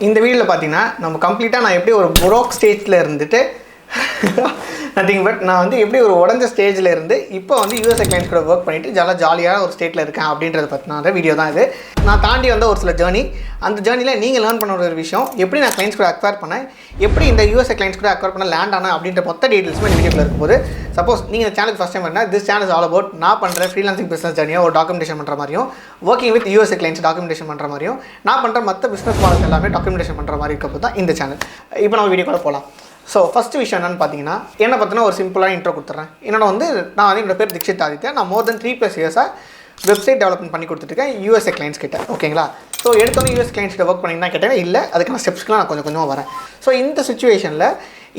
இந்த வீடியோவில் பார்த்தீங்கன்னா நம்ம கம்ப்ளீட்டாக நான் எப்படி ஒரு புரோக் ஸ்டேஜில் இருந்துட்டு நத்திங் பட் நான் வந்து எப்படி ஒரு உடஞ்ச ஸ்டேஜில் இருந்து இப்போ வந்து யூஎஸ்ஏ கிளைண்ட்ஸ் கூட ஒர்க் பண்ணிவிட்டு ஜாலியாக ஒரு ஸ்டேட்டில் இருக்கேன் அப்படின்றத பற்றின வீடியோ தான் இது. நான் தாண்டி வந்த ஒரு சில ஜேர்னி, அந்த ஜேர்னியில் நீங்கள் லேர்ன் பண்ண ஒரு விஷயம், எப்படி நான் கிளைண்ட்ஸ் கூட அக்வயர் பண்ணேன், எப்படி இந்த யூஎஸ்ஏ கிளைண்ட்ஸ் கூட அக்வயர் பண்ண லேண்ட் ஆனேன் அப்படின்ற மொத்த டீட்டெயில்ஸுமே இந்த வீடியோவில் இருக்கும்போது, சப்போஸ் நீங்கள் இந்த சேனலுக்கு ஃபஸ்ட் டைம் பண்ணால் this channel is all about நான் பண்ணுற ஃப்ரீலான்சிங் பிஸ்னஸ் ஜேர்னியோ ஒரு டாக்குமெண்டேஷன் பண்ணுற மாதிரியும், working with USA clients documentation பண்ணுற மாதிரியும், நான் பண்ணுற மற்ற பிஸ்னஸ் மாடல்ஸ் எல்லாமே டாக்குமெண்டேஷன் பண்ணுற மாதிரி இருக்கப்போ தான் இந்த சேனல். இப்போ நம்ம வீடியோ கூட போகலாம். ஸோ ஃபஸ்ட்டு விஷயம் என்னென்னு பார்த்தீங்கன்னா, என்ன பார்த்தீங்கன்னா ஒரு சிம்பிளான இன்ட்ரோ கொடுத்துட்றேன். என்னோட வந்து நான் வந்து என்னோட பேர் தீக்ஷித் ஆதித்யா. நான் மோர் தென் 3+ இயர்ஸாக வெப்சைட் டெவலப்மெண்ட் பண்ணி கொடுத்துருக்கேன் யூஎஸ்ஏ கிளைண்ட்ஸ் கிட்ட. ஓகேங்களா? ஸோ எடுத்தோன்னே யூஎஸ் கிளைண்ட்ஸ் கிட்ட ஒர்க் பண்ணிங்கன்னா கேட்டேன், இல்லை அதுக்கான ஸ்டெப்ஸ்க்குலாம் நான் கொஞ்சம் கொஞ்சமாக வரேன். ஸோ இந்த சுச்சுவேஷனில்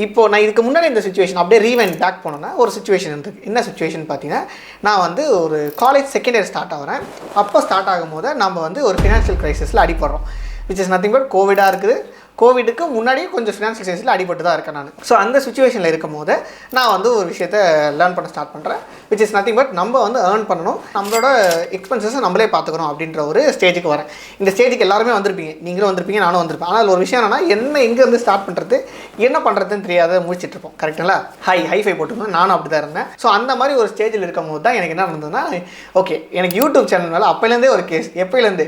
இப்போது நான் இதுக்கு முன்னாடி இந்த சுச்சுவேஷன் அப்படியே ரீவைண்ட் பேக் போனோன்னா ஒரு சுச்சுவேஷன் இருக்குது. என்ன சுச்சுவேஷன் பார்த்தீங்கன்னா, நான் வந்து ஒரு காலேஜ் செகண்ட் இயர் ஸ்டார்ட் ஆகிறேன். அப்போ ஸ்டார்ட் ஆகும் போது நம்ம வந்து ஒரு ஃபினான்ஷியல் க்ரைசிஸில் அடிப்படுறோம். விச் இஸ் நத்திங் பட் கோவிடாக இருக்குது. கோவிடுக்கு முன்னாடியே கொஞ்சம் ஃபினான்ஷியல் கிரைசிஸில் அடிபட்டு தான் இருக்கேன் நான். ஸோ அந்த சுச்சுவேஷனில் இருக்கும் போது நான் வந்து ஒரு விஷயத்தை லேர்ன் பண்ண ஸ்டார்ட் பண்ணுறேன். விச் இஸ் நத்திங் பட் நம்ம வந்து ஏர்ன் பண்ணணும், நம்மளோட எக்ஸ்பென்சஸை நம்மளே பார்த்துக்கணும் அப்படின்ற ஒரு ஸ்டேஜுக்கு வரேன். இந்த ஸ்டேஜுக்கு எல்லாருமே வந்திருப்பீங்க, நீங்களும் வந்திருப்பீங்க, நானும் வந்திருப்பேன். ஆனால் ஒரு விஷயம் என்னன்னா, என்ன எங்கேருந்து ஸ்டார்ட் பண்ணுறது, என்ன பண்ணுறதுன்னு தெரியாத முடிச்சுட்டு இருப்போம். கரெக்டுங்களா? ஹைஃபை போட்டுருந்தோம், நானும் அப்படி தான் இருந்தேன். ஸோ அந்த மாதிரி ஒரு ஸ்டேஜில் இருக்கும் போது தான் எனக்கு என்ன இருந்ததுன்னா, ஓகே எனக்கு யூடியூப் சேனல் மேலே அப்போலேருந்தே ஒரு கேஸ். எப்போலேருந்து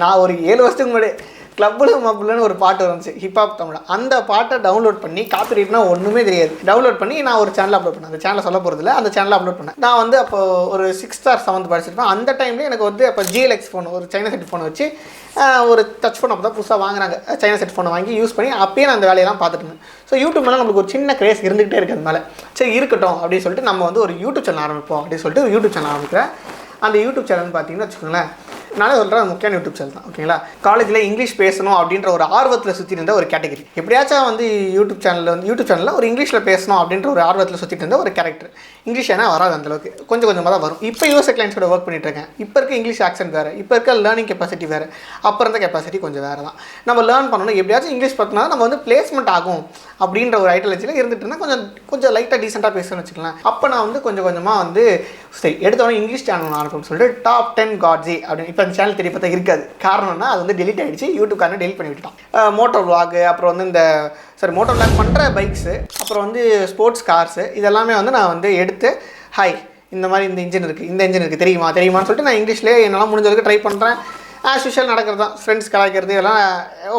நான் ஒரு 7 வருஷத்துக்கு முன்னாடி கிளப்புல மப்புலன்னு ஒரு பாட்டு வந்துச்சு, ஹிப்ஹாப் தமிழ். அந்த பாட்டை டவுன்லோட் பண்ணி, காப்பிரைட்னா ஒன்றுமே தெரியாது, டவுன்லோட் பண்ணி நான் ஒரு சேனல் அப்லோட் பண்ணேன். அந்த சேனலை சொல்ல போகிறதில்ல, அந்த சேனலில் அப்லோட் பண்ணேன். நான் வந்து அப்போ ஒரு 6th or 7th படிச்சிருப்பேன். அந்த டைமில் எனக்கு வந்து அப்போ ஜிஎல்எக்ஸ் ஃபோன், ஒரு சைனா செட் ஃபோனை வச்சு ஒரு டச் ஃபோன் அப்போ தான் புதுசாக வாங்குறாங்க. சைனா செட் ஃபோனை வாங்கி யூஸ் பண்ணி அப்பயே நான் அந்த வேலையெல்லாம் பார்த்துட்டு இருந்தேன். ஸோ யூடியூப் மேலே நம்மளுக்கு ஒரு சின்ன கிரேஸ் இருந்துகிட்டே இருக்குது. அது மேலே சரி இருக்கட்டும் அப்படின்னு சொல்லிட்டு நம்ம வந்து ஒரு யூடியூப் சேனல் ஆரம்பிப்போம் அப்படின்னு சொல்லிட்டு ஒரு யூடியூப் சேனல் ஆரம்பிக்கிறேன். அந்த யூடியூப் சேனல்னு பார்த்தீங்கன்னா வச்சுக்கோங்களேன், நானே சொல்கிறேன், முக்கியமான யூடியூப் சேனல் தான். ஓகேங்களா? காலேஜில் இங்கிலீஷ் பேசணும் அப்படின்ற ஒரு ஆர்வத்தில் சுற்றி இருந்த ஒரு கேட்டகரி. எப்படியாச்சும் வந்து யூடியூப் சேனலில் ஒரு இங்கிலீஷில் பேசணும் அப்படின்ற ஒரு ஆர்வத்தில் சுற்றிட்டு இருந்த ஒரு கேரக்டர். இங்கிலீஷ் ஏன்னா வராது அந்தளவுக்கு, கொஞ்சம் கொஞ்சமாக தான் வரும். இப்போ யூஎஸ்ஏ கிளைண்ட்ஸ் கூட ஒர்க் பண்ணிட்டு இருக்கேன். இப்போ இருக்க இங்கிலீஷ் ஆக்சன்ட் வேறு, இப்போ இருக்க லேர்னிங் கெப்பாசிட்டி வேறு, அப்போ இருந்த கெப்பாசிட்டி கொஞ்சம் வேறு தான். நம்ம லேர்ன் பண்ணணும், எப்படியாச்சும் இங்கிலீஷ் பார்த்தோம்னா நம்ம வந்து பிளேஸ்மெண்ட் ஆகும் அப்படின்ற ஒரு ஐடியாலஜியில் இருந்துட்டு இருந்தால் கொஞ்சம் லைட்டாக டீசெண்டாக பேசணும்னு வச்சுக்கலாம். அப்போ நான் வந்து கொஞ்சம் கொஞ்சமாக வந்து சரி எடுத்தோடனே இங்கிலீஷ் சேனல் ஆரம்பிக்கணும்னு சொல்லிட்டு டாப் 10 காட்ஸி அப்படின்னு. இப்போ அந்த சேனல் தெரிய பார்த்தா இருக்காது. காரணம்னா அது வந்து டெலிட் ஆகிடுச்சு, யூடியூப்காரனே டெலிட் பண்ணி விட்டுட்டான். மோட்டர் விளாக், அப்புறம் வந்து இந்த மோட்டர் விளாக் பண்ணுற பைக்ஸு, அப்புறம் வந்து ஸ்போர்ட்ஸ் கார்ஸு, இதெல்லாமே வந்து நான் வந்து எடுத்து இந்த மாதிரி இந்த இன்ஜின் இருக்குது தெரியுமான்னு சொல்லிட்டு நான் இங்கிலீஷ்லேயே என்னால் முடிஞ்சதுக்கு ட்ரை பண்ணுறேன். ஆஸ் யூஷுவல் நடக்கிறது தான், ஃப்ரெண்ட்ஸ் கலாய்க்கிறது இதெல்லாம்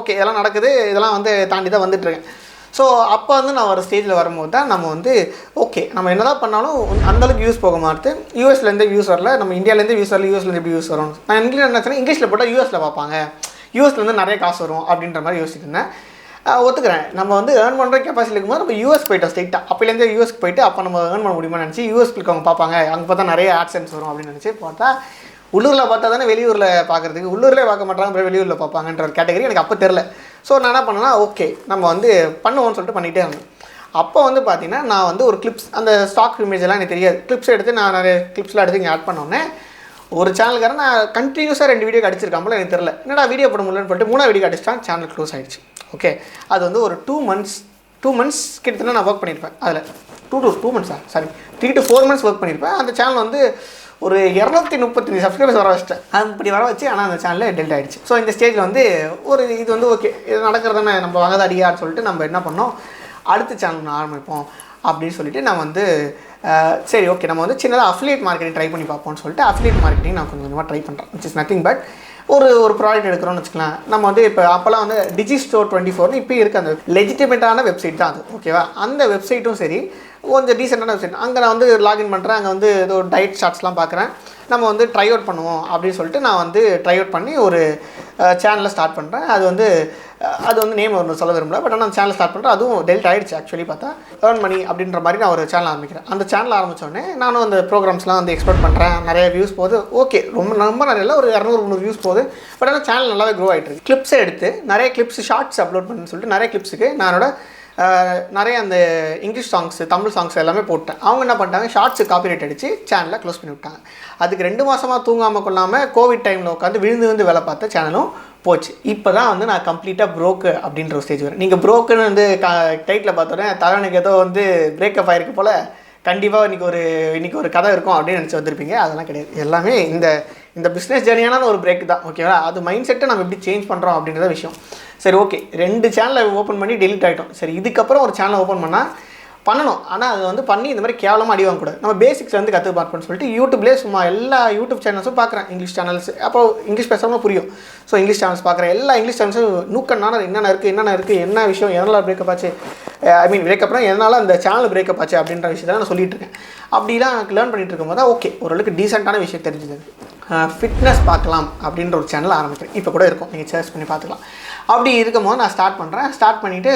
ஓகே, இதெல்லாம் நடக்குது, இதெல்லாம் வந்து தாண்டி தான் வந்துட்டுருக்கேன். ஸோ அப்போ வந்து நான் ஒரு ஸ்டேஜில் வரும்போது தான் நம்ம வந்து ஓகே நம்ம என்ன தான் பண்ணாலும் அந்தளவுக்கு வியூஸ் போக மாட்டுது. யூஎஸ்லேருந்து வியூஸ் வரல, நம்ம இந்தியாவிலேருந்து வியூஸ் வரல, யூஎஸ்லேருந்து எப்படி வியூஸ் வரும். நான் இங்கிலீஷ் நினச்சேன்னா இங்கிலீஷில் போட்டால் யூஎஸில் பார்ப்பாங்க, யூஎஸ்லேருந்து நிறைய காசு வரும் அப்படின்ற மாதிரி யோசிச்சுட்டு இருந்தேன். ஒத்துக்கிறேன், நம்ம வந்து ஏர்ன் பண்ணுற கெப்பாசிட்டி இருக்கும்போது நம்ம யூஎஸ் போய்ட்டோம் ஸ்ட்ரெயிட்டாக. அப்போலேருந்து யூஎஸ்க்கு போயிட்டு அப்போ நம்ம ஏர்ன் பண்ண முடியுமா நினச்சி யூஎஸ்க்கு அவங்க பார்ப்பாங்க, அங்கே பார்த்தா நிறைய ஆட்சன்ஸ் வரும் அப்படின்னு நினச்சி பார்த்தா, உள்ளூரில் பார்த்தா தானே வெளியூரில் பார்க்குறதுக்கு, உள்ளூரில் பார்க்க மாட்டாங்க, வெளியூரில் பார்ப்பாங்கன்ற ஒரு கேட்டகரி எனக்கு அப்போ தெரில. ஸோ நான் என்ன பண்ணேன்னா, ஓகே நம்ம வந்து பண்ணுவோம்னு சொல்லிட்டு பண்ணிகிட்டே இருந்தேன். அப்போ வந்து பார்த்தீங்கன்னா நான் வந்து ஒரு கிளிப்ஸ், அந்த ஸ்டாக் இமேஜெல்லாம் எனக்கு தெரியாது, கிளிப்ஸ் எடுத்து நான் நிறைய கிளிப்ஸ்லாம் எடுத்து இங்கே ஆட் பண்ணோன்னே ஒரு சேனலுக்காரன் நான் கண்டினியூஸாக 2 வீடியோ அடிச்சிருக்காமல் எனக்கு தெரில, என்னடா வீடியோ போட முடியலன்னு சொல்லிட்டு 3ஆவது வீடியோ அடிச்சிட்டான், சேனல் க்ளோஸ் ஆகிடுச்சு. ஓகே, அது வந்து ஒரு 2 months கிட்டத்தட்ட நான் ஒர்க் பண்ணியிருப்பேன். அதில் 2 months 3 to 4 months ஒர்க் பண்ணியிருப்பேன். அந்த சேனல் வந்து ஒரு 235 சப்ஸ்கிரைபர்ஸ் வர வச்சிட்டேன். அப்படி வர வச்சு ஆனால் அந்த சேனலில் டெல்ட் ஆகிடுச்சு. ஸோ இந்த ஸ்டேஜில் வந்து இது வந்து ஓகே இது நடக்கிறதானே, நம்ம வாங்கதான் அடியான்னு சொல்லிட்டு நம்ம என்ன பண்ணோம், அடுத்த சேனல் ஆரம்பிப்போம் அப்படின்னு சொல்லிட்டு நான் வந்து சரி ஓகே நம்ம வந்து சின்னதாக அஃபிலியேட் மார்க்கெட்டிங் ட்ரை பண்ணி பார்ப்போம்னு சொல்லிட்டு அஃபிலியேட் மார்க்கெட்டிங் நான் கொஞ்சம் கொஞ்சமாக ட்ரை பண்ணுறேன். விச் இஸ் நத்திங் பட் ஒரு ப்ராடக்ட் எடுக்கிறோம்னு வச்சுக்கலாம். நம்ம வந்து இப்போ அப்போல்லாம் வந்து Digistore 24 இப்போ இருக்க அந்த லெஜிட்டிமேட்டான வெப்சைட் தான் அது. ஓகேவா? அந்த வெப்சைட்டும் சரி கொஞ்சம் டீசெண்டான வெப்சைட். அங்கே நான் வந்து லாகின் பண்ணுறேன், அங்கே வந்து ஏதோ டயட் ஷார்ட்ஸ்லாம் பார்க்குறேன். நம்ம வந்து ட்ரை அவுட் பண்ணுவோம் அப்படின்னு சொல்லிட்டு நான் வந்து ட்ரை அவுட் பண்ணி ஒரு சேனலை ஸ்டார்ட் பண்ணுறேன். அது வந்து நேம் ஒன்று சொல்ல விரும்பல, பட் ஆனால் அந்த சேனல் ஸ்டார்ட் பண்ணுறேன். அதுவும் டெல்ட் ஆகிடுச்சு ஆக்சுவலி பார்த்தா. ஏர்ன் மணி அப்படின்ற மாதிரி நான் ஒரு சேனல் ஆரம்பிக்கிறேன். அந்த சேனல் ஆரம்பித்தோடனே நானும் அந்த ப்ரோக்ராம்ஸ்லாம் வந்து எக்ஸ்போர்ட் பண்ணுறேன், நிறைய வியூஸ் போகுது. ஓகே ரொம்ப நிறைய இல்லை, ஒரு 200-300 வியூஸ் போகுது. பட் ஆனால் சேனல் நல்லாவே க்ரோ ஆகிட்டு இருக்கு. கிளிப்ஸை எடுத்து நிறைய கிளிப்ஸ் ஷார்ட்ஸ் அப்லோட் பண்ணுன்னு சொல்லிட்டு நிறைய கிளிப்ஸுக்கு நான் நிறைய அந்த இங்கிலீஷ் சாங்ஸ், தமிழ் சாங்ஸ் எல்லாமே போட்டேன். அவங்க என்ன பண்ணிட்டாங்க, ஷார்ட்ஸு காப்பிரைட் அடித்து சேனலை க்ளோஸ் பண்ணி விட்டாங்க. அதுக்கு 2 மாதமாக தூங்காமல் கொள்ளாமல் கோவிட் டைமில் உட்காந்து விழுந்து வேலை பார்த்த சேனலும் போச்சு. இப்போ தான் வந்து நான் கம்ப்ளீட்டாக ப்ரோக்கு அப்படின்ற ஒரு ஸ்டேஜ் வரேன். நீங்கள் ப்ரோக்குன்னு வந்து டைட்டில் பார்த்தோன்னே தலைவனுக்கு ஏதோ வந்து பிரேக்கப் ஆகிருக்கு போல், கண்டிப்பாக இன்றைக்கி ஒரு கதை இருக்கும் அப்படின்னு நினச்சி வந்திருப்பீங்க. அதெல்லாம் கிடையாது. எல்லாமே இந்த பிஸ்னஸ் ஜர்னியான ஒரு பிரேக் தான் ஓகேவா. அது மைண்ட் செட்டை நம்ம எப்படி சேஞ்ச் பண்ணுறோம் அப்படின்றத விஷயம். சரி ஓகே, 2 சேனலை ஓப்பன் பண்ணி டெலிட் ஆகிட்டோம். சரி இதுக்கப்புறம் ஒரு சேனலை ஓப்பன் பண்ணணும். ஆனால் அது வந்து பண்ணி இந்த மாதிரி கேவலமாக அடி வாங்கக்கூடாது. நம்ம பேசிக்ஸ் வந்து கற்றுக்க பார்ப்போம்னு சொல்லிட்டு யூடியூப்லேயே சும்மா எல்லா யூடியூப் சேனல்ஸும் பார்க்குறேன். இங்கிலீஷ் சேனல்ஸ், அப்போ இங்கிலீஷ் பேசாமல் புரியும். ஸோ இங்கிலீஷ் சேனல்ஸ் பார்க்குறேன். எல்லா இங்கிலீஷ் சேனல்ஸும் நூக்கண்ணான என்னென்ன இருக்குது, என்ன விஷயம், எதனால் பிரேக்கப் ஆச்சு, ஐ மீன் பிரேக்கப்னா எதனால் அந்த சேனல் பிரேக்கப் ஆச்சு அப்படின்ற விஷயத்தை நான் சொல்லிட்டு இருக்கேன். அப்படிலாம் எனக்கு லேர்ன் பண்ணிட்டு இருக்கும்போது தான் ஓகே ஓரளவுக்கு டீசெண்டான விஷயம் தெரிஞ்சுது. ஃபிட்னஸ் பார்க்கலாம் அப்படின்ற ஒரு சேனல் ஆரம்பிக்கிறேன். இப்போ கூட இருக்கும், நீங்கள் சர்ச் பண்ணி பார்த்துக்கலாம். அப்படி இருக்கும்போது நான் ஸ்டார்ட் பண்ணிவிட்டு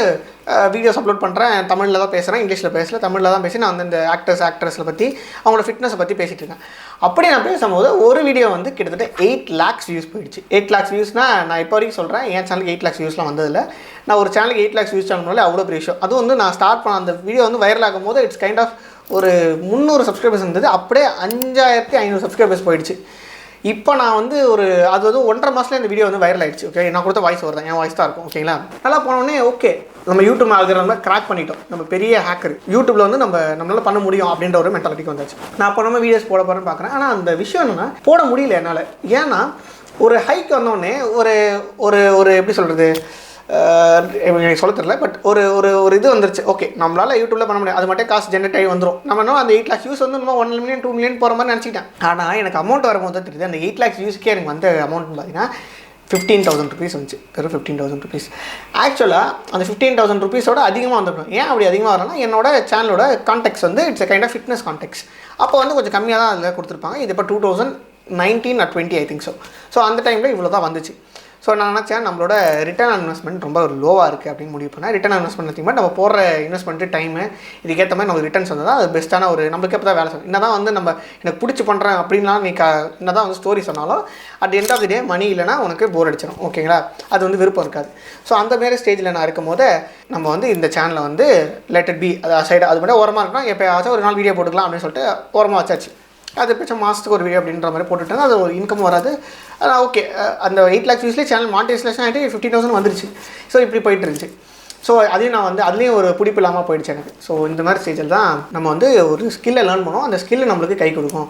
வீடியோஸ் அப்லோட் பண்ணுறேன். தமிழில் தான் பேசுகிறேன், இங்கிலீஷில் பேசல, தமிழில் தான் பேசி நான் வந்து இந்த ஆக்ட்ரஸில் பற்றி அவங்களோட ஃபிட்னஸை பற்றி பேசிகிட்டு இருக்கேன். அப்படி நான் பேசும்போது ஒரு வீடியோ வந்து கிட்டத்தட்ட 8 lakhs வியூஸ் போயிடுச்சு. 8 lakhs வியூஸ்னால் நான் இப்போ வரைக்கும் சொல்கிறேன், என் சேனலுக்கு 8 lakhs வியூஸ்லாம் வந்ததில்லை. நான் ஒரு சேனலுக்கு 8 lakhs வியூஸ் சேனல்னாலே அவ்வளோ பெரிய விஷயம். அதுவும் வந்து நான் ஸ்டார்ட் பண்ண அந்த வீடியோ வந்து வைரல் ஆகும் போது இட்ஸ் கைண்ட் ஆஃப் ஒரு 300 சப்ஸ்கிரைபர்ஸ் இருந்தது. அப்படியே 5500 சப்ஸ்கிரைபர்ஸ் போயிடுச்சு. இப்போ நான் வந்து அது வந்து 1.5 மாதத்துல இந்த வீடியோ வந்து வைரல் ஆகிடுச்சு. ஓகே, நான் கொடுத்த வாய்ஸ் வருதான், என் வாய்ஸ் தான் இருக்கும். ஓகேங்களா, நல்லா போனோடனே ஓகே நம்ம யூடியூப் ஆல்கரிதம் கிராக் பண்ணிட்டோம். நம்ம பெரிய ஹேக்கர், யூடியூப்பில் வந்து நம்மளால பண்ண முடியும் அப்படின்ற ஒரு மென்டாலிட்டிக்கு வந்தாச்சு. நான் இப்போ நம்ம வீடியோஸ் போட போகிறேன்னு பார்க்குறேன். ஆனால் அந்த விஷயம் என்னென்னா போட முடியல என்னால். ஏன்னா ஒரு ஹைக் வந்தோடனே ஒரு எப்படி சொல்கிறது, எனக்கு சொல்ல தெரியல, பட் ஒரு இது வந்துருச்சு. ஓகே நம்மளால் யூடியூப்பில் பண்ண முடியாது, அது மட்டும் காசு ஜென்ரேட் ஆகி வந்துடும். நம்ம என்ன அந்த 8 lakhs வியூஸ் வந்து நம்ம 1 million 2 million போகிற மாதிரி நினச்சிக்கிட்டேன். ஆனால் எனக்கு அமௌண்ட் வரும்போது தான் தெரியுது, அந்த 8 lakhs வியூஸ்க்கே எனக்கு வந்த அமௌண்ட் பார்த்தீங்கன்னா 15,000 rupees வந்துச்சு. வெறும் 15,000 rupees. ஆக்சுவலாக அந்த 15,000 rupees அதிகமாக வந்துடும். ஏன் அப்படி அதிகமாக வரலன்னா, என்னோட சேனலோட கான்டெக்ட்ஸ் வந்து it's kind of fitness contents. அப்போ வந்து கொஞ்சம் கம்மியாக தான் அதில் கொடுத்துருப்பாங்க. இது இப்போ 2019 or 20 ஐ திங்க் ஸோ அந்த டைமில் இவ்வளோ தான் வந்துச்சு. ஸோ நான் நினச்சேன் நம்மளோட ரிட்டர்ன் ஆன் இன்வெஸ்ட்மெண்ட் ரொம்ப ஒரு லோவாக இருக்குது அப்படின்னு முடிவு பண்ணேன். ரிட்டர்ன் ஆன் இன்வெஸ்ட்மெண்ட் பார்த்திங்கன்னா நம்ம போடுற இன்வெஸ்ட்மெண்ட்டு டைமு இதுக்கேற்ற மாதிரி நமக்கு ரிட்டர்ன்ஸ் வந்தால் அது பெஸ்ட்டான ஒரு நம்மளுக்கு எப்போ தான் வேலை செய்யும். என்ன தான் வந்து நம்ம எனக்கு பிடிச்சி பண்ணுறேன் அப்படின்லாம் நீ என்ன தான் வந்து ஸ்டோரி சொன்னாலும் அட் எண்ட் ஆஃப் தி டே மணி இல்லைனா உனக்கு போர் அடிச்சிடும். ஓகேங்களா, அது வந்து விருப்பம் இருக்காது. ஸோ அந்த மாரி ஸ்டேஜில் நான் இருக்கும் போது நம்ம வந்து இந்த சேனலை வந்து லெட் இட் பி அது சைடு அது மட்டும் ஓரமாக இருக்கணும். எப்போயாச்சும் ஒரு நாள் வீடியோ போட்டுக்கலாம் அப்படின்னு சொல்லிட்டு ஓரமாக வச்சாச்சு. அது பிடிச்ச மாதத்துக்கு ஒரு வீடியோ அப்படின்ற மாதிரி போட்டுட்டாங்க. அது ஒரு இன்கம் வராது. ஓகே, அந்த 8 lakhs வியூஸ்லேயே சேனல் மானிட்டைசேஷன் ஆகிட்டு 15,000 வந்துருச்சு. ஸோ இப்படி போயிட்டு இருந்துச்சு. ஸோ அதையும் நான் வந்து அதுலேயும் ஒரு பிடிப்பு இல்லாமல் போயிடுச்சு எனக்கு. ஸோ இந்த மாதிரி ஸ்டேஜில் தான் நம்ம வந்து ஒரு ஸ்கில்லை லேர்ன் பண்ணுவோம். அந்த ஸ்கில்லு நம்மளுக்கு கை கொடுக்கும்.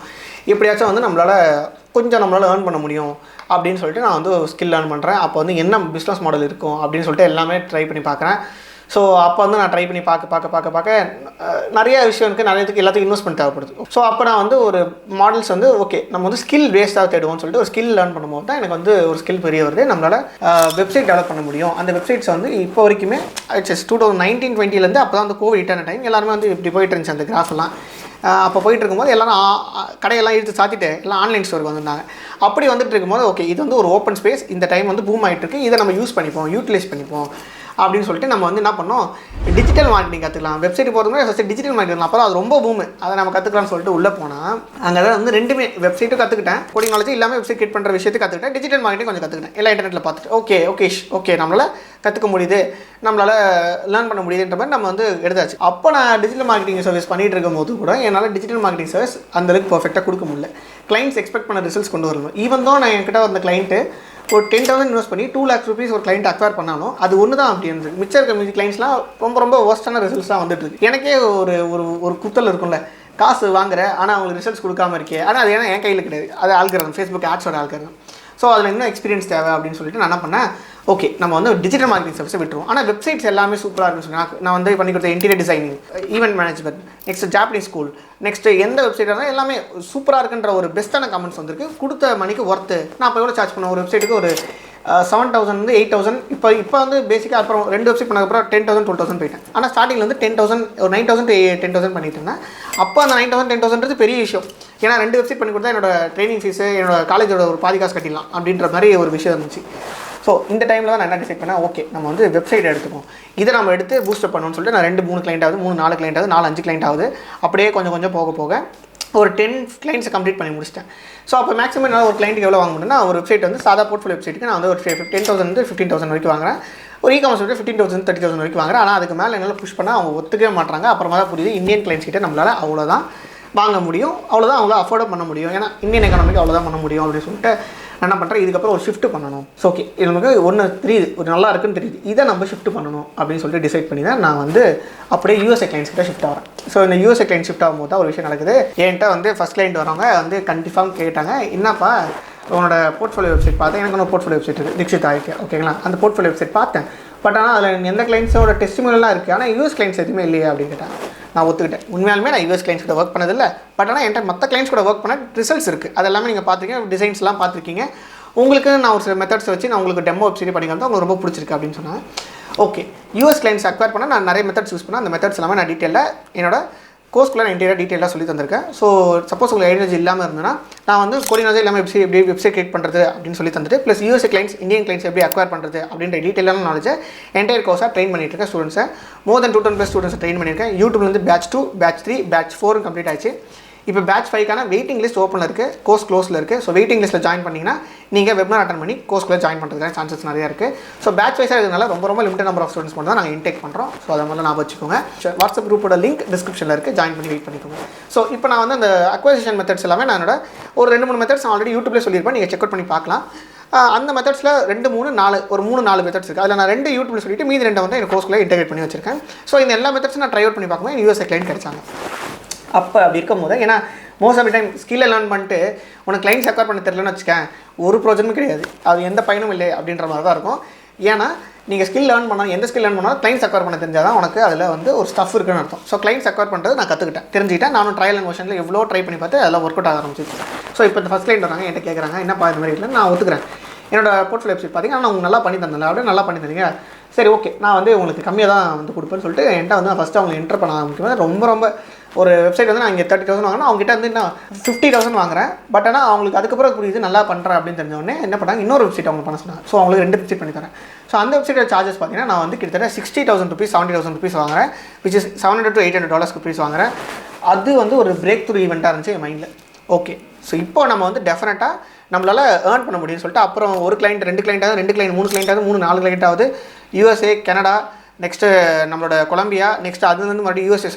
எப்படியாச்சும் வந்து நம்மளால் ஏர்ன் பண்ண முடியும் அப்படின்னு சொல்லிட்டு நான் வந்து ஸ்கில் லேர்ன் பண்ணுறேன். அப்போ வந்து என்ன பிஸ்னஸ் மாடல் இருக்கும் அப்படின்னு சொல்லிட்டு எல்லாமே ட்ரை பண்ணி பார்க்குறேன். ஸோ அப்போ வந்து நான் ட்ரை பண்ணி பார்க்க நிறைய விஷயம் இருக்குது, நிறையத்துக்கு எல்லாத்துக்கும் இன்வெஸ்ட்மெண்ட் தேவைப்படுது. ஸோ அப்போ நான் வந்து ஒரு மாடல்ஸ் வந்து ஓகே நம்ம வந்து ஸ்கில் பேஸ்டாக தேடுவோம்னு சொல்லிட்டு ஒரு ஸ்கில் லேர்ன் பண்ணும்போது தான் எனக்கு வந்து ஒரு ஸ்கில் பெரிய வருது. நம்மளால் வெப்சைட் டெவலப் பண்ண முடியும். அந்த வெப்சைட்ஸ் வந்து இப்போ வரைக்குமே இட்ஸ் 2019-20 அப்போ தான் வந்து கோவிட் ரிட்டர்ன் டைம் எல்லாருமே வந்து இப்படி போயிட்டு இருந்துச்சு அந்த கிராஃப்லாம். அப்போ போயிட்டு இருக்கும்போது எல்லோரும் கடையெல்லாம் இழுத்து சாத்திட்டு எல்லாம் ஆன்லைன் ஸ்டோருக்கு வந்திருந்தாங்க. அப்படி வந்துட்டு இருக்கும்போது ஓகே இது வந்து ஒரு ஓப்பன் ஸ்பேஸ், இந்த டைம் வந்து பூம் ஆகிட்டு இருக்கு, இதை நம்ம யூட்டிலைஸ் பண்ணிப்போம் அப்படின்னு சொல்லிட்டு நம்ம வந்து என்ன பண்ணோம், டிஜிட்டல் மார்க்கெட்டிங் கற்றுக்கலாம். வெப்சைட் போகிறதுமே ஃபஸ்ட்டு டிஜிட்டல் மார்க்கெட்டிங், அப்போ தான் அது ரொம்ப பூமு, அதை நம்ம கற்றுக்கலாம்னு சொல்லிட்டு உள்ளே போனால் அங்கே தான் வந்து ரெண்டுமே வெப்சைட்டும் கற்றுக்கிட்டேன், கோடிங் நாலேஜ் இல்லாமல் வெப்சைட் கிரியேட் பண்ணுற விஷயத்தை கற்றுக்கிட்டேன், டிஜிட்டல் மார்க்கெட்டிங் கொஞ்சம் கற்றுக்கிட்டேன். எல்லாம் இன்டர்நெட்டில் பார்த்துட்டு ஓகே நம்மளால் கற்றுக்க முடியுது, நம்மளால் லேர்ன் பண்ண முடியுதுன்ற மாதிரி நம்ம வந்து எடுத்தாச்சு. அப்போ நான் டிஜிட்டல் மார்க்கெட்டிங் சர்வீஸ் பண்ணிகிட்டு இருக்கும் போது கூட என்னால் டிஜிட்டல் மார்க்கெட்டிங் சர்வீஸ் அந்தளவுக்கு பர்ஃபெக்டாக கொடுக்க முடியல. கிளைண்ட்ஸ் எக்ஸ்பெக்ட் பண்ண ரிசல்ட்ஸ் கொண்டு வரணும். ஈவன் தான் நான் என்கிட்ட வந்த கிளைண்ட்டு ஒரு 10,000 இன்வெஸ்ட் பண்ணி 2 lakhs rupees ஒரு கிளைண்ட் அக்வயர் பண்ணாலும் அது ஒன்று தான் அப்படி இருந்தது. மிச்சம் இருக்க மீதி கிளைண்ட்ஸ்லாம் ரொம்ப ஒர்ஸ்டான ரிசல்ட்ஸ் தான் வந்துட்டு இருக்கு. எனக்கே ஒரு குத்தல் இருக்கும்ல, காசு வாங்குற ஆனால் அவங்களுக்கு ரிசல்ட்ஸ் கொடுக்காம இருக்கே. ஆனால் அது ஏன்னா என் கையில் கிடையாது, அது ஆல்கரிதம், ஃபேஸ்புக் ஆட்ஸோட ஆல்கரிதம். ஸோ அதில் இன்னும் எக்ஸ்பீரியன்ஸ் தேவை அப்படின்னு சொல்லிட்டு நான் என்ன பண்ணேன், ஓகே நம்ம வந்து டிஜிட்டல் மார்க்கெட்டிங் சர்வீஸை விட்டுருவோம். ஆனால் வெப்சைட்ஸ் எல்லாமே சூப்பராக இருக்குன்னு சொன்னால் நான் வந்து பண்ணி கொடுத்த interior designing, event management, next Japanese school, next எந்த வெப்சைட்டாக இருந்தால் எல்லாமே சூப்பராக இருக்குன்ற ஒரு பெஸ்ட்டான கமெண்ட்ஸ் வந்திருக்கு. கொடுத்த மணிக்கு ஒர்த்து. நான் இப்போ எவ்வளோ சார்ஜ் பண்ணேன் ஒரு வெப்சைட்டுக்கு, ஒரு 7,000 வந்து 8,000. இப்போ வந்து பேசிக்காக அப்புறம் 2 வெப்சைட் பண்ணதுக்கப்புறம் 10,000 12,000 போயிட்டேன். ஆனால் ஸ்டார்டிங்கில் வந்து 10,000 ஒரு 9,000 to 10,000 பண்ணிட்டு இருந்தேன். அப்போ அந்த 9,000 10,000 பெரிய விஷயம். ஏன்னா 2 வெப்சைட் பண்ணி கொடுத்தா என்னோட ட்ரைனிங் ஃபீஸு என்னோட காலேஜோட ஒரு பாதி காசு கட்டிடலாம் அப்படின்ற மாதிரி ஒரு விஷயம் இருந்துச்சு. ஸோ இந்த டைமில் தான் நான் என்ன டிசைட் பண்ணேன், ஓகே நம்ம வந்து வெப்சைட் எடுத்துப்போம், இதை நம்ம எடுத்து பூஸ்டப் பண்ணணும்னு சொல்லிட்டு நான் 2-3 கிளைண்ட் ஆகுது, 3-4 கிளைண்ட் ஆகுது, 4-5 கிளைண்ட் ஆகுது. அப்படியே கொஞ்சம் போக ஒரு 10 கிளைண்ட்ஸை கம்ப்ளீட் பண்ணி முடிச்சிட்டேன். ஸோ அப்போ மேக்ஸிமம் என்னால் ஒரு கிளைண்ட்டுக்கு எவ்வளோ வாங்க முடியும்னா, ஒரு வெப்சைட் வந்து சாதா போர்ட்ஃபோலியோ வெப்சைட்டுக்கு நான் வந்து ஒரு 10,000 15,000 வரைக்கும் வாங்குறேன். ஒரு இ-காமர்ஸ் வந்து 15,000 30,000 வரைக்கும் வாங்குறேன். ஆனால் அதுக்கு மேலே என்னால் புஷ் பண்ணால் அவங்க ஒத்துக்கவே மாட்டாங்க. அப்புறமா தான் புரியுது இந்தியன் கிளைண்ட்ஸ் கிட்ட நம்மளால் அவ்வளோதான் வாங்க முடியும், அவ்வளோதான் அவங்கள அஃபோர்ட் பண்ண முடியும், ஏன்னா இந்தியன் எக்கானமிக்கு அவ்வளோதான் பண்ண முடியும் அப்படின்னு சொல்லிட்டு என்ன பண்ணுறேன், இதுக்கப்புறம் ஒரு ஷிஃப்ட் பண்ணணும். ஸோ ஓகே இது நமக்கு ஒன்று தெரியுது, ஒரு நல்லா இருக்குன்னு தெரியுது, இதை நம்ம ஷிஃப்ட் பண்ணணும் அப்படின்னு சொல்லிட்டு டிசைட் பண்ணி தான் நான் வந்து அப்படியே யூஎஸ்ஏ கிளைண்ட்ஸ் கிட்ட ஷிஃப்ட் ஆகிறேன். ஸோ இந்த யூஎஸ்ஏ கிளைண்ட் ஷிஃப்ட் ஆகும்போது தான் ஒரு விஷயம் நடக்குது. என்கிட்ட வந்து ஃபஸ்ட் கிளைண்ட் வரவங்க வந்து கன்ஃபார்ம் கேட்டாங்க, என்னப்பா உன்னோட போர்ட்ஃபோலியோ வெப்சைட் பார்த்தேன். எனக்கு ஒரு போர்ட்ஃபோலியோ வெப்சைட் இருக்குது, தீக்ஷித் ஆயிருக்கு, ஓகேங்களா? அந்த போர்ட்ஃபோலியோ வெப்சைட் பார்த்தேன். பட் ஆனால் அதில் எந்த கிளைண்ட்ஸோட டெஸ்டிமோனியல்லாம் இருக்குது, ஆனால் யூஎஸ் கிளைண்ட்ஸ் எதுவுமே இல்லையே அப்படின்னு கேட்டேன். நான் ஒத்துக்கிட்டேன், உண்மையாலுமே நான் யூஎஸ் கிளைண்ட்ஸ் கூட ஒர்க் பண்ணதில்லை. பட் ஆனால் என்கிட்ட மற்ற கிளைண்ட்ஸ் கூட ஒர்க் பண்ண ரிசல்ட்ஸ் இருக்குது. அது எல்லாமே நீங்கள் பார்த்துருக்கீங்க, டிசைன்ஸ்லாம் பார்த்துருக்கீங்க. உங்களுக்கு நான் ஒரு சில மெத்தட்ஸ் வச்சு நான் உங்களுக்கு டெமோ வெப்சைட் பண்ணி காமிச்சா உங்களுக்கு ரொம்ப பிடிச்சிருக்கு அப்படின்னு சொன்னேன். ஓகே, யூஎஸ் கிளைண்ட்ஸ் அக்வயர் பண்ணால் நான் நிறைய மெத்தட்ஸ் யூஸ் பண்ணேன். அந்த மெத்தட்ஸ் எல்லாமே நான் டீட்டெயிலாக என்னோட கோர்ஸ்க்குள்ளே நான் இன்டீரியராக டீட்டெயிலாக சொல்லி தந்திருக்கேன். ஸோ சப்போஸ் உங்களுக்கு ஐடியாலஜி இல்லாமல் இருந்ததுன்னா நான் வந்து கோடினாஜே இல்லாமல் எப்படி வெப்சைட் கிரியேட் பண்ணுறது அப்படின்னு சொல்லி தந்துட்டு, plus US clients Indian clients எப்படி அக்வயர் பண்ணுறது அப்படின்ற டீட்டெயிலான நாலேஜை என்டையர் கோர்ஸாக ட்ரெயின் பண்ணிட்டு இருக்கேன் ஸ்டூடெண்ட்ஸை. மோர் தென் 210+ ஸ்டூடெண்ட்ஸை ட்ரெயின் பண்ணியிருக்கேன். யூடியூப்லேருந்து பேட்ச் 2, பேட்ச் 3, பேட்ச் 4 கம்ப்ளீட் ஆயிடுச்சு. இப்போ பேட்ச் 5க்கான வெயிட்டிங் லிஸ்ட் ஓப்பனில் இருக்குது, கோர்ஸ் க்ளோஸில் இருக்குது. ஸோ வெயிட்டிங் லிஸ்ட்டில் ஜாயின் பண்ணிங்கன்னா நீங்கள் வெப்னார் அட்டன் பண்ணி கோர்ஸ்க்குள்ளே ஜாயின் பண்ணுறதுக்கான சான்சஸ் நிறையா இருக்குது. ஸோ பேட்ச் வைஸாக இருக்கிறதுனால ரொம்ப லிமிட்டட் நம்பர் ஆஃப் ஸ்டூடெண்ட்ஸ் மட்டும் தான் நாங்கள் இன்டேக் பண்ணுறோம். ஸோ அதை முதல்ல ஞாபகம் வச்சுக்கோங்க. வாட்ஸ்அப் குரூப்போட லிங்க் டிஸ்கிரிப்ஷனில் இருக்குது, ஜாயின் பண்ணி வெயிட் பண்ணிக்கோங்க. ஸோ இப்போ நான் வந்து அந்த அக்வசிஷன் மெத்தட்ஸ் எல்லாமே நான் என்னோட ஒரு 2-3 மெத்தட்ஸ் ஆல்ரெடி யூடியூப்லேயே சொல்லியிருப்பேன், நீங்கள் செக் அவுட் பண்ணி பார்க்கலாம். அந்த மெத்தட்ஸில் 2-3-4 மெத்தட்ஸ் இருக்குது. அதில் நான் 2 யூடியூப்ல சொல்லிட்டு மீதி 2 வந்து எனக்கு கோர்ஸ்க்குள்ளே இன்டெகிரேட் பண்ணி வச்சிருக்கேன். ஸோ இந்த எல்லா மெத்தட்ஸும் நான் ட்ரை அவுட் பண்ணி பார்க்கும்போது யூஎஸ்ஏ கிளைண்ட் கிடைச்சாங்க. அப்போ அப்படி இருக்கும் போது, ஏன்னா மோஸ்ட் ஆஃப் தி டைம் ஸ்கில்லை லேர்ன் பண்ணிட்டு உனக்கு கிளைண்ட்ஸ் அக்வயர் பண்ண தெரியலன்னு வச்சுக்கேன், ஒரு ப்ரோஜனமும் கிடையாது, அது எந்த பயனும் இல்லை அப்படின்ற மாதிரி தான் இருக்கும். ஏன்னா நீங்கள் ஸ்கில் லேர்ன் பண்ணால் எந்த ஸ்கில் லேர்ன் பண்ணாலும் கிளைண்ட்ஸ் அக்வயர் பண்ண தெரிஞ்சால் தான் உனக்கு அதில் வந்து ஒரு ஸ்டஃப் இருக்குன்னு அர்த்தம். ஸோ கிளைண்ட்ஸ் அக்வயர் பண்ணுறது நான் தெரிஞ்சுக்கிட்டேன். நானும் ட்ரையல் அண்ட் மோஷனில் எவ்வளோ ட்ரை பண்ணி பார்த்து அதெல்லாம் ஒர்க் அவுட் ஆக ஆரம்பிச்சிச்சு. ஸோ இப்போ இந்த ஃபஸ்ட் கிளைண்ட் வராங்க, என்கிட்ட கேட்குறாங்க, என்னப்பா இந்த மாதிரி இல்லை, நான் ஒத்துக்கிறேன். என்னோட போர்ட்ஃபோலியோ வெப்சைட் பார்த்தீங்கன்னா நான் உங்களுக்கு நல்லா பண்ணி தந்தேன், அப்படியே நல்லா பண்ணி தந்தீங்க, சரி ஓகே நான் வந்து உங்களுக்கு கம்மியாக தான் வந்து கொடுப்பேன்னு சொல்லிட்டு என்கிட்ட வந்து ஃபஸ்ட்டு அவங்க என்டர் பண்ண ஆரம்பிக்கும். ரொம்ப ஒரு வெப்சைட் வந்து நான் இங்கே 30,000 வாங்கினா அவங்ககிட்ட வந்து நான் 50,000 வாங்குறேன். பட் ஆனால் அவங்களுக்கு அதுக்கப்புறம் புரியுது நல்லா பண்ணுறேன் அப்படின்னு தெரிஞ்சவொடனே என்ன பண்ணாங்க, இன்னொரு வெப்சைட் அவங்க பண்ண சொன்னாங்க. ஸோ அவங்களுக்கு 2 வெப்சைட் பண்ணி தரேன். ஸோ அந்த வெப்சைட்டோட சார்ஜஸ் பார்த்தீங்கன்னா நான் வந்து கிட்டத்தட்ட 60,000 rupees 70,000 rupees வாங்குறேன், விச் இஸ் $700 to $800 rupees வாங்குறேன். அது வந்து ஒரு பிரேக் த்ரூ ஈவெண்ட்டாக இருந்துச்சு என் மைண்டில். ஓகே, ஸோ இப்போ நம்ம வந்து டெஃபினட்டாக நம்மளால் ஏர்ன் பண்ண முடியும்னு சொல்லிட்டு அப்புறம் ஒரு கிளைண்ட் 2 கிளைண்ட்டாவது 2 கிளைண்ட் 3 கிளைண்ட்டாவது 3-4 கிளைண்ட்டாவது யூஎஸ்ஏ, கனடா, நெக்ஸ்ட்டு நம்மளோட கொலம்பியா, நெக்ஸ்ட் அது வந்து மறுபடியும் யூஎஸ்ஏ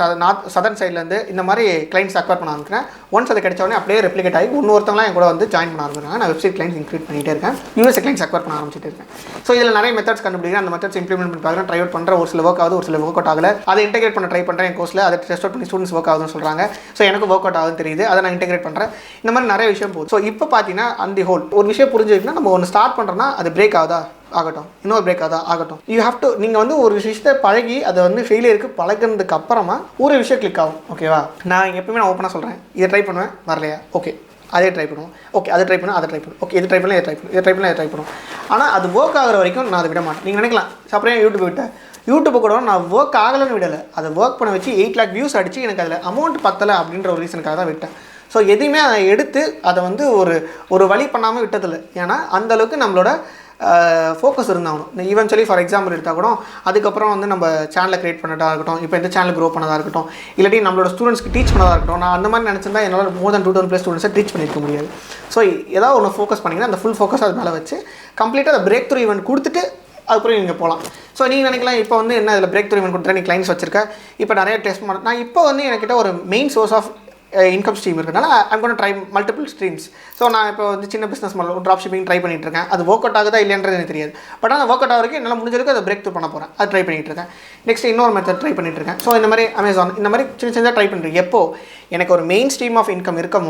சதர்ன் சைட்லேருந்து இந்த மாதிரி கிளைண்ட்ஸ் அக்வயர் பண்ண ஆரம்பிக்கிறேன். ஒன்ஸ் அது கிடைச்சவொடனே அப்படியே ரெப்ளிகேட் ஆகி இன்னொருத்தவங்களாம் என் கூட வந்து ஜாயின் பண்ண ஆரம்பிக்கிறாங்க. நான் வெப்சைட் கிளைண்ட்ஸ் இன்க்ரீட் பண்ணிகிட்டே இருக்கேன், யூஎஸ்ஏ கிளைண்ட்ஸ் அக்வயர் பண்ண ஆரம்பிச்சிட்டு இருக்கேன். ஸோ இதில் நிறைய மெத்தட்ஸ் கண்டுபிடிக்கிறேன், அந்த மெத்தட்ஸ் இம்ப்ளிமெண்ட் பண்ணி பார்க்குறேன், ட்ரை அவுட் பண்ணுறேன். ஒரு சில ஒர்க் ஆகுது, ஒரு சில ஒர்க் அவுட் ஆகலை. அதை இன்டெகிரேட் பண்ண ட்ரை பண்ணுறேன் என் கோர்ஸில். அதை டெஸ்ட் அவுட் பண்ணி ஸ்டூடெண்ட்ஸ் ஒர்க் ஆகுதுன்னு சொல்கிறாங்க. ஸோ எனக்கு ஒர்க் அவுட் ஆகுதுன்னு தெரியுது, அதை நான் இன்டெகிரேட் பண்ணுறேன். இந்த மாதிரி நிறைய விஷயம் போகுது. ஸோ இப்போ பார்த்தீங்கன்னா அந்த ஹோல் ஒரு விஷயம் புரிஞ்சுக்கிட்டுனா நம்ம ஒன்று ஸ்டார்ட் பண்ணுறோன்னா அது பிரேக் ஆகுதா ஆகட்டும், இன்னொரு பிரேக் ஆகட்டும், யூ ஹேவ் டு, நீங்கள் வந்து ஒரு விஷயத்தை பழகி அதை வந்து ஃபெயிலியருக்கு பழகினதுக்கு அப்புறமா ஒரு விஷயம் கிளிக் ஆகும். ஓகேவா? நான் எப்பவுமே நான் ஓப்பனாக சொல்கிறேன், இதை ட்ரை பண்ணுவேன், வரலையா, ஓகே அதே ட்ரை பண்ணுவோம், ஓகே அதை ட்ரை பண்ணுவோம், அதை ட்ரை பண்ணுவோம், ஓகே இது ட்ரை பண்ணலாம், இதை ட்ரை பண்ணுவோம். ஆனால் அது ஒர்க் ஆகிற வரைக்கும் நான் அதை விட மாட்டேன். நீங்கள் நினைக்கலாம் அப்புறம் யூடியூப் விட்டேன், யூடியூப்பை கூட நான் ஒர்க் ஆகலைன்னு விடலை, அதை ஒர்க் பண்ண வச்சு 8 lakh வியூஸ் அடித்து எனக்கு அதில் அமௌண்ட் பத்தலை அப்படின்ற ஒரு ரீசனுக்காக தான் விட்டேன். ஸோ எதையுமே அதை எடுத்து அதை வந்து ஒரு வழி பண்ணாமல் விட்டதில்லை. ஏன்னா அந்தளவுக்கு நம்மளோட ஃபோக்கஸ் இருந்தாகணும். ஈவென்ச்சுவலி ஃபார் எக்ஸாம்பிள் எடுத்தால் கூட அதுக்கப்புறம் வந்து நம்ம சேனலை க்ரியேட் பண்ணதாக இருக்கட்டும், இப்போ இந்த சேனல் க்ரோ பண்ணதாக இருக்கட்டும், இல்லாட்டி நம்மளோட ஸ்டூடெண்ட்ஸ்க்கு டீச் பண்ணதாக இருக்கட்டும், நான் அந்த மாதிரி நினச்சிருந்தா என்னால் மோர் தென் 2,000+ ஸ்டூடெண்ட்ஸை டீச் பண்ணியிருக்க முடியாது. ஸோ ஏதாவது ஒன்று ஃபோக்கஸ் பண்ணிங்கன்னா அந்த ஃபுல் ஃபோக்கஸ் அது மேலே வச்சு கம்ப்ளீட்டாக அதை பிரேக் த்ரூ ஈவெண்ட் கொடுத்துட்டு அதுக்கப்புறம் நீங்கள் போகலாம். ஸோ நீங்கள் நினைக்கலாம் இப்போ வந்து என்ன இதில் பிரேக் த்ரூ ஈவெண்ட் கொடுத்துட்டு நீ கிளைண்ட்ஸ் வச்சிருக்க, இப்போ நிறைய டெஸ்ட் பண்ண, நான் இப்போ வந்து என்கிட்ட ஒரு main source of income stream இருக்கிறனால I'm gonna try multiple streams. So நான் இப்போ வந்து சின்ன பிஸ்னஸ் ட்ராப் ஷிப்பிங் ட்ரை பண்ணிட்டு இருக்கேன். அது ஒர்க் அவுட் ஆகுதா இல்லைன்றது எனக்கு தெரியாது. பட் ஆனால் ஒர்க் அவுட் ஆகிறதுக்கு என்னால் முடிஞ்சதுக்கு அதை பிரேக் த்ரூ பண்ண போகிறேன். அது ட்ரை பண்ணிட்டு இருக்கேன். நெக்ஸ்ட் இன்னொரு மெத்தட் ட்ரை பண்ணிட்டு இருக்கேன். ஸோ இந்த மாதிரி அமேசான் இந்த மாதிரி சின்ன ட்ரை பண்ணுறேன். எப்போ எனக்கு ஒரு மெயின் ஸ்ட்ரீம் ஆஃப் இன்கம் இருக்கும்